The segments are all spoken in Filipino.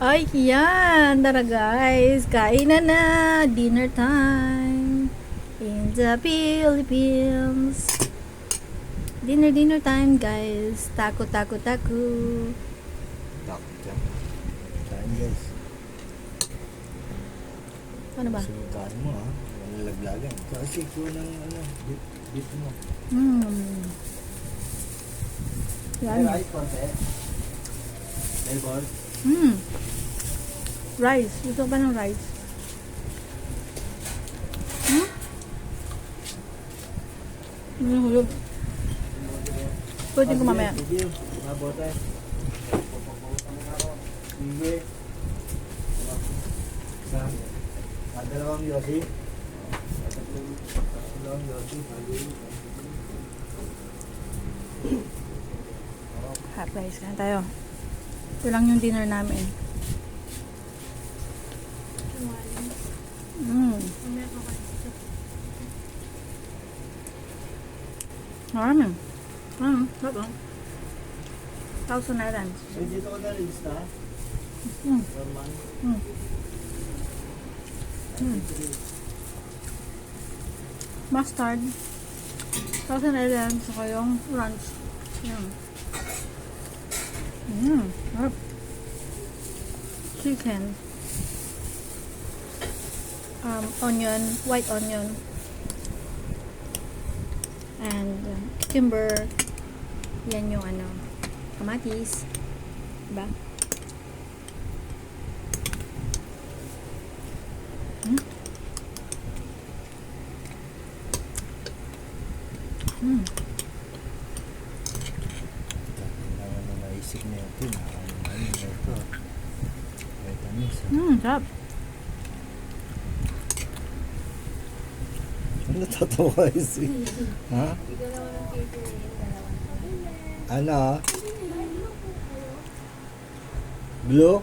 Ay, yan. Tara guys, kain na. Dinner time. In the Philippines. Dinner time guys. Taco. Takot yan. Kain guys. Ano ba? Subukan mo ha. Malalaglagan. Kasi ko ng beef mo. Yan. Rice konti. Flavor. Rice. Gusto pa ng rice. Hulog. Pwede ko mamaya. Sige. Mabote. Sige. Dalawang yosi. Dalawang yosi. Hot rice. Kain tayo. Ito lang yung dinner namin. Marami. Bago. 1,000 islands. Dito ko na lista. Normal. Mustard. 1,000 islands. Saka yung ranch. Yan. Chicken. Onion. White onion. And cucumber. Yan yung kamatis. Diba? Naisip na ito. Ano ito? Vitamins. Sarap. Ano natatawa si? Ha? Ano? Glue?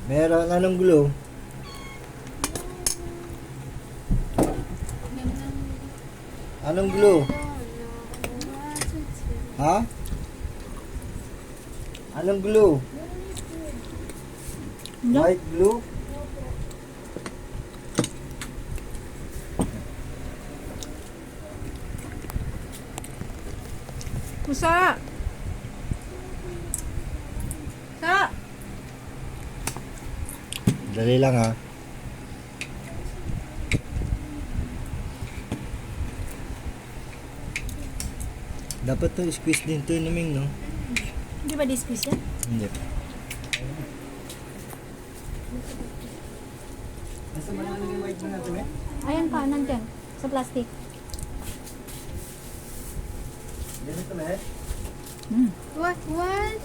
Meron anong glue? Anong glue? Ha? Anong glue? No? White glue? Masarap. Sarap. Dali lang ha. Dapat to squeeze din to naming no? Hindi ba di-squeeze yan? Hindi. Nasa ba nalagay white mo natin eh? Ayan pa, nandyan. Sa plastic. Ganito na eh? What? 14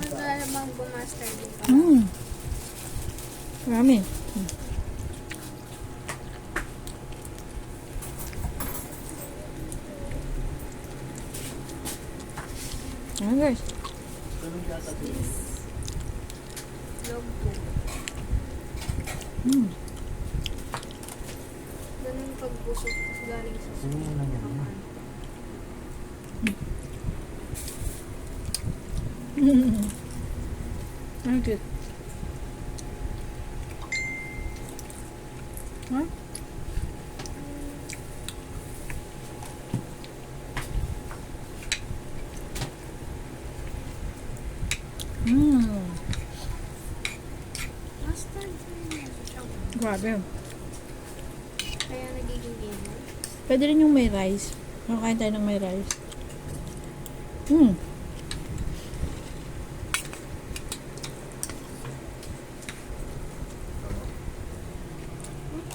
Magkalamang bumaster din pa. Marami. Ayan guys. Tulong ka sa Log 2. Ganun pagbusog galing sa Sino mo na yan? Ang cute. Huh? Mustard din siya. Grabe. Kaya nagiging gamer. Pwede rin yung may rice. Makakain tayo ng may rice.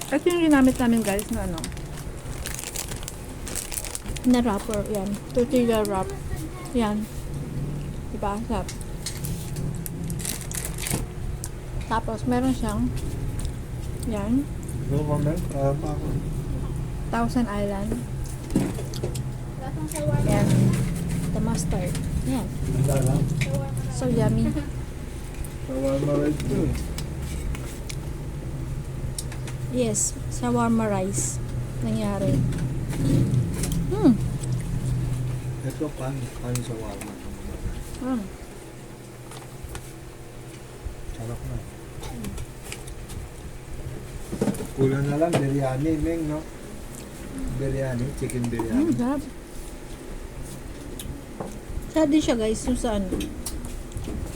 Ito yung ginamit namin guys na na wrapper. Yan. Tortilla wrap. Yan. Diba? Sarap. Tapos meron siyang yan. Go moment. Pa ako. 1,000 Island. Lasang shawarma. Yan. The mustard. Yan. Handa lang. So yummy. Shawarma right to. Yes. Shawarma rice. Nangyari. Ito pan shawarma. Hmm. Tsaka Sarap na. Kulang na lang, biryani, Meng, no? Biryani, chicken biryani. Sarap. Sarap din siya guys, yung sa ano.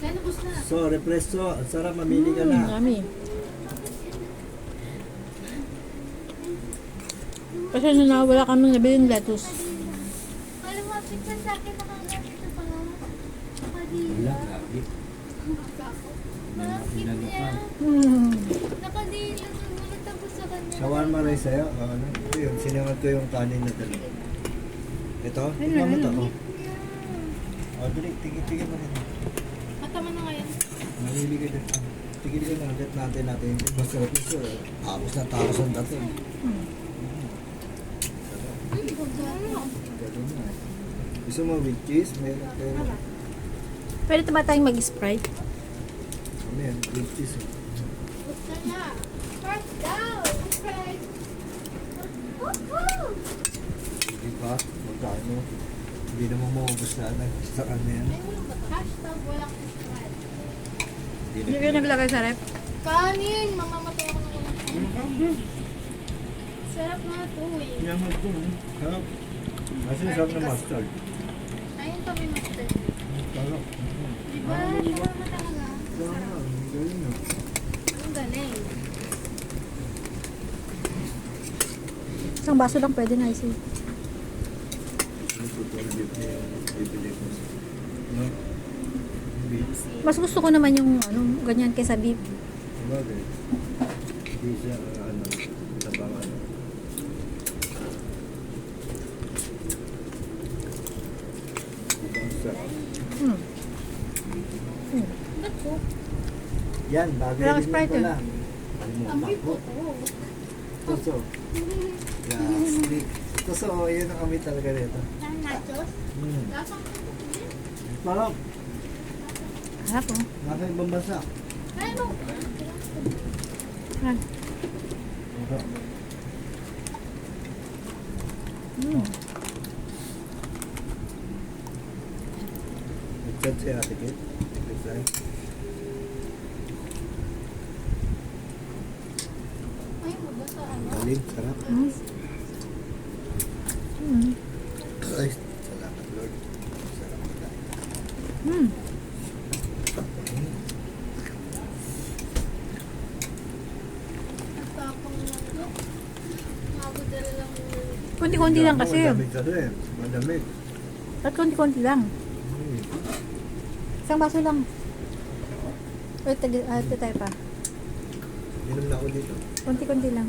Kaya nabos na. So, represso. Ang sarap, mamili ka na. Yummy. Kasi nung nawala kami nabili ng lettuce. Alam mo, picture sa akin nakagamit na pala. Wala, grabe. Bakit Inano niya? pa. Nakadila na mga tapos sa kanya. Shawarma rin sa'yo. Ano? Ito yun, sinangat ko yung kanin na dali. Ito, tingnan mo to. Oh. Oh, dali, tigil mo rin. Matama na ngayon. Mamili ka dyan. Tigil ka na, ulit natin. Masarap ito. Tapos na tapos ang dating. Ganun na. Gusto mo with cheese? Meron pero. Pwede ba tayong mag-Sprite? Ano yan? With cheese. Gusto na. First down. Right. Woohoo! Diba? Magkano? Hindi naman maubos na sa kanya yan. Ay, walang ba? Hashtag walang subscribe. Hindi kayo naglagay sa rep? Kanin! Mamamatay ako ng ulang. Sarap na ito eh. Yan mo ito. Sarap. Kasi sarap na mustard. Ayun pa may mustard. Sarap. Diba? Shawarma talaga. Sarap na. Ang galing na. Ang galing. Isang baso lang pwede na isi. Ano po ito? Ang beef niya yung bibili ko. No? Beef. Mas gusto ko naman yung ano, ganyan kaysa beef. Sabagay. Hindi siya ano. Tabang ano. Ang sarap. Hmm. Ba't po? Yan, bagay Walang din Sprite yan pala. Ang Kalimutan beef ko. po. Toso. Gaslic. Toso, yun ang kami talaga nito. Ang nachos? Lasang Parang, Harap oh. nasa ibang bansa. Ay, no. Yan. Hmm. Nag-chat si Ate Kate. Nag-reply. Ay, maga sa ano? Galing, sarap. Hmm. Hmm. Ay, salamat Lord. Sarap na. Hmm. Nagtapang lang ito. Mabudala lang yung... Konti-konti lang kasi. Madamig ka rin. Madamig. At konti-konti lang. Isang baso lang. Wait, ito tayo pa. Inom na ako dito. Konti-konti lang.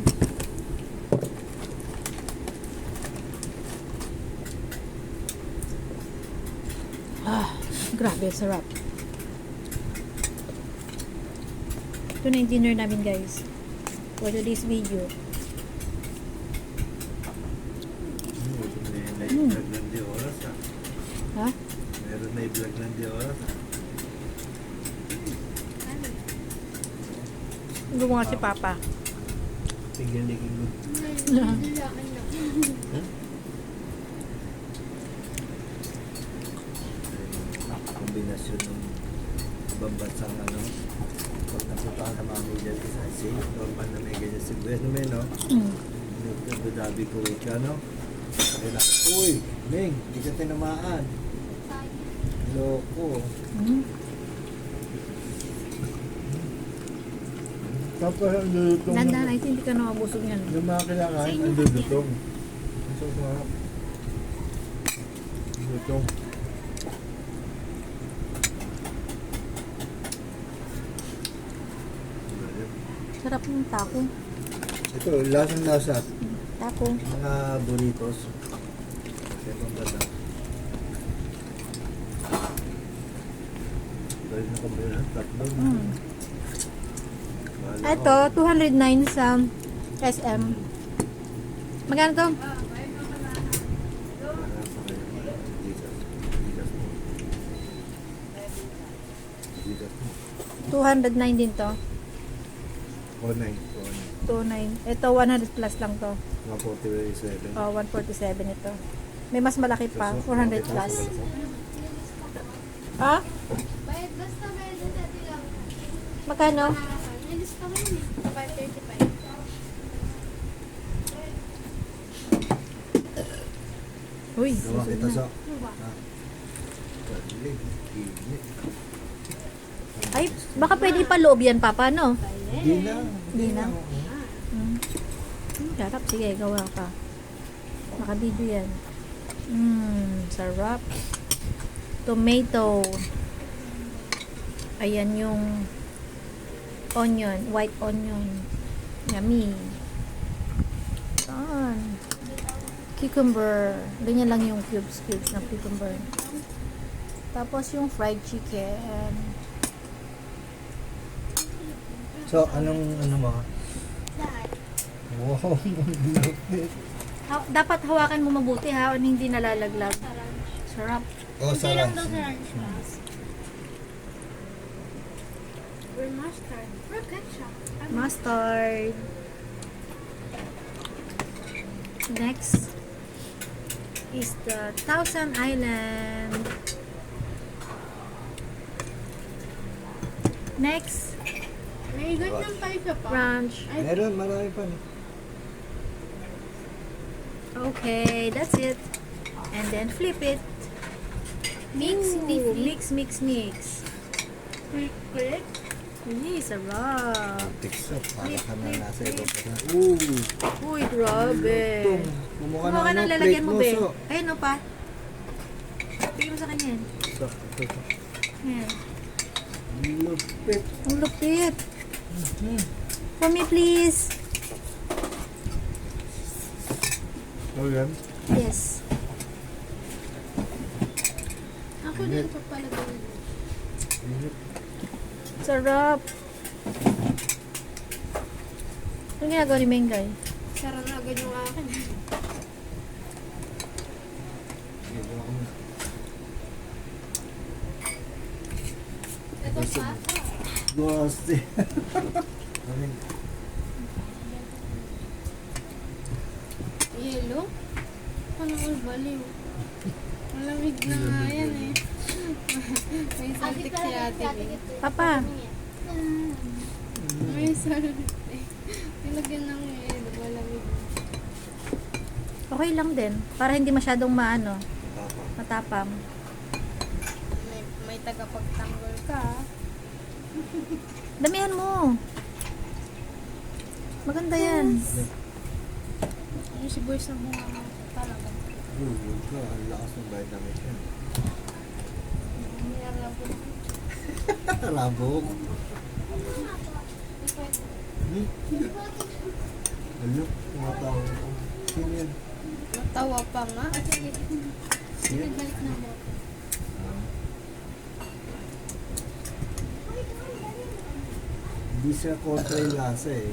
Ah, grabe, sarap. Ito na yung dinner namin guys. For today's video. May vlog ng di oras ha. Ha? Meron na i-vlog ng di oras ha. Gumawa si Papa. Tingnan ni King. Nilakan na. Kombinasyon ng ibang bansang ano. Pag napuntahan na mga media sa Asia, normal na may ganyan si Bueno men, no? Mm. Abu Dhabi, Kuwait ka, no? Kaya na, uy, Ming, di ka tinamaan. Loko. Mm. Tapos ang lulutong. Dandan, I think hindi ka nakabusog yan. Yung mga kinakain, ang lulutong. Ang sarap. Lutong. Sarap yung taco. Ito, lasang-lasa. Taco. Mga burritos. Ito ang ganda. Dahil na kami na, tatlo. Mm. Mahal Ito, ako. 209 sa SM. Magkano to? Para sa kayo, Jesus. Jesus mo. Jesus mo. 209 din to. Online. 29. Ito, 100 plus lang to. 147. 147 ito. May mas malaki pa, 400 plus. Ha? Bayad basta bayad sa atin lang. Magkano? May discount yun eh. 535. Uy, Gawa susunod kita na. sa... Ano ba? Galing. Init. Ay, baka pwede pa loob yan, Papa, no? Hindi na. Hindi na. Sarap. Sige, gawa ka. Nakabidyo yan. Sarap. Tomato. Ayan yung onion, white onion. Yummy. Saan? Cucumber. Ganyan lang yung cubes ng cucumber. Tapos yung fried chicken. So, ano mga? Lahat. Wow, malapit. Dapat hawakan mo mabuti ha, hindi nalalaglag. Sarap. Oh, Hindi sarap. lang daw sa lunch box. Or mustard. Or ketchup. Mustard. Next is the Thousand Island. Next, May igot ng pa isa pa. ranch. Meron, marami pa. Okay, that's it. And then flip it. Mix, Ooh. mix, mix, mix. Quick. Uy, sarap. Tikso, para Flip, ka na flip, nasa flip. iba pa na. Uy, grabe. Kumuha Kumuha ka na ng ano, lalagyan plate mo, mo, be. so. Ayun o pa. Bigyan mo sa kanya yan. So, ito. Ayan. Lupit. Ang lupit. For me, please. Oh, yan. Yes. Ako din ito pala din. Init. Sarap. Anong ginagawa ni Mengay? Sara na agad yung akin. Ito pa. Gusti. Amin. Yellow? Ano ko baliw? Malamig na nga yan eh. May saltik si ate eh. Papa. May saltik eh. Nilagyan ng yellow, malamig. Okay lang din. Para hindi masyadong maano, Tapa. matapang. May tagapagtanggol ka. Damihan mo. Maganda yan. Ano si boys na bunga talaga. Huwag ka. Ang lakas ng vitamin yan. Niyarabo. Labog. Ano? Tumatawag ko. Sino yan? Natawa pa nga. Sino? Balik na mo. Hindi siya kontra yung lasa eh.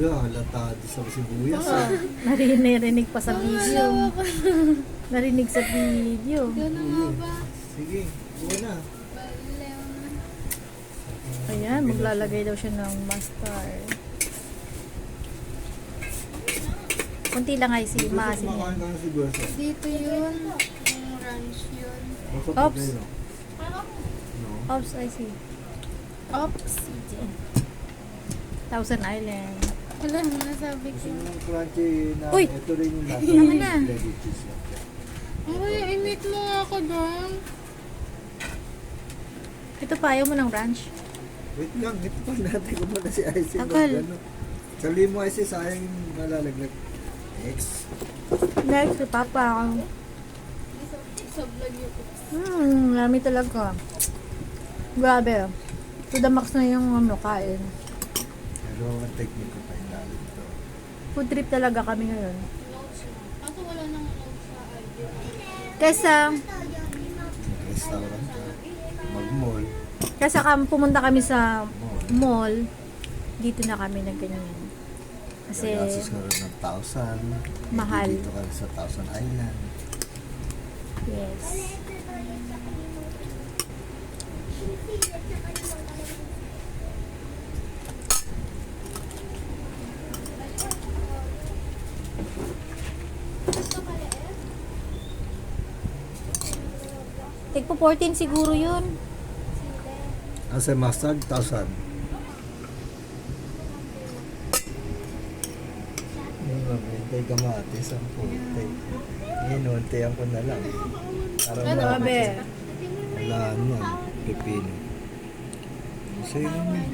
Ala, halatado sa sibuyas Oo. ah. Narinig pa sa video. Narinig sa video. Gano'n nga ba? Sige, buo na. Balew na. Ayan, maglalagay daw siya ng mustard. Kunti lang ay si maasin Kumakain yan. ka ng sibuyas ah. Dito yun. Yung ranch yun. Basta Oops. pagay, no? No? Oops, I see. Oops. Thousand Island. Wala, nasabi ko. Gusto mo ng crunchy na Uy! ito rin yung lasa. Tama na. Ready cheese lang. Ay, imit mo nga ako doon. Ito pa, ayaw mo ng ranch? Wait lang, ito pa natin ko muna si Icy. Tagal. Sali mo Icy, sayang yung nalalaglag. Next. Next, si Papa. Sa vlog yung oops. Yummy talaga. Grabe. To the max na yung kain. Pero ang technique ko pa yung lalim ito. Food trip talaga kami ngayon. Notes mo. Ako wala nang notes sa idea. Kesa, Mag-restaurant ka, mag-mall. pumunta kami sa mall, dito na kami nagganyan. Kasi, Gagastos ka rin ng 1,000. Mahal. Dito ka sa Thousand Island. yes. Tigpo 14 siguro yun. As a mustard, 1,000. hintay kamatis ang puti. Hinuntayan ko na lang. Para Ano, ma- abe? Wala na. Pipino. Sa'yo naman.